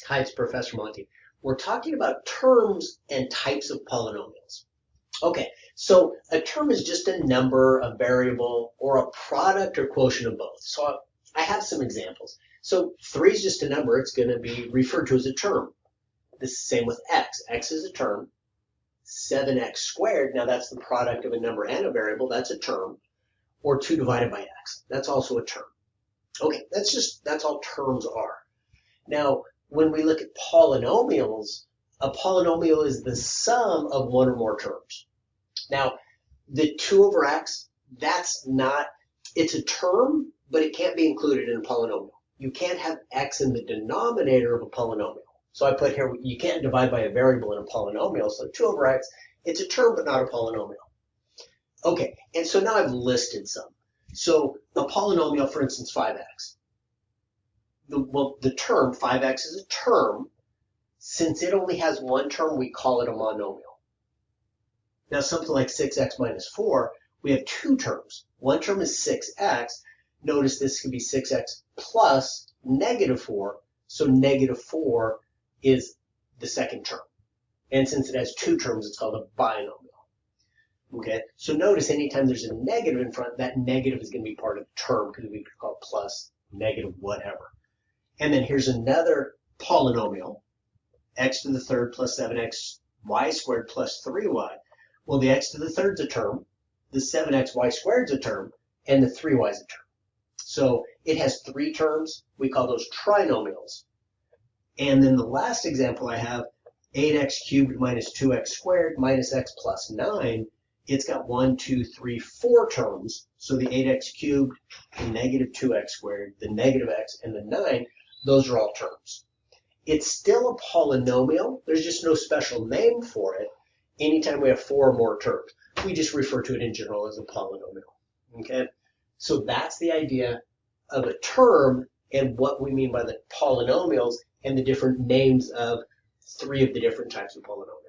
Hi, it's Professor Monty. We're talking about terms and types of polynomials. Okay, so a term is just a number, a variable, or a product or quotient of both. So I have some examples. So 3 is just a number. It's going to be referred to as a term. The same with x. X is a term. 7x squared, now that's the product of a number and a variable. That's a term. Or 2 divided by x. That's also a term. Okay, that's all terms are. Now, when we look at polynomials, a polynomial is the sum of one or more terms. Now, the 2 over x, it's a term, but it can't be included in a polynomial. You can't have x in the denominator of a polynomial. So I put here, you can't divide by a variable in a polynomial. So 2 over x, it's a term, but not a polynomial. Okay, and so now I've listed some. So a polynomial, for instance, 5x. The term 5x is a term. Since it only has one term, we call it a monomial. Now something like 6x minus 4, we have 2 terms. One term is 6x. Notice this could be 6x plus negative 4. So negative 4 is the second term. And since it has 2 terms, it's called a binomial. Okay, so notice anytime there's a negative in front, that negative is going to be part of the term because we could call it plus, negative, whatever. And then here's another polynomial, x to the third plus 7x y squared plus 3y. Well, the x to the third is a term, the 7x y squared is a term, and the 3y is a term. So it has 3 terms. We call those trinomials. And then the last example I have, 8x cubed minus 2x squared minus x plus 9. It's got 1, 2, 3, 4 terms. So the 8x cubed, the negative 2x squared, the negative x, and the 9, those are all terms. It's still a polynomial. There's just no special name for it. Anytime we have 4 or more terms, we just refer to it in general as a polynomial. Okay? So that's the idea of a term and what we mean by the polynomials and the different names of 3 of the different types of polynomials.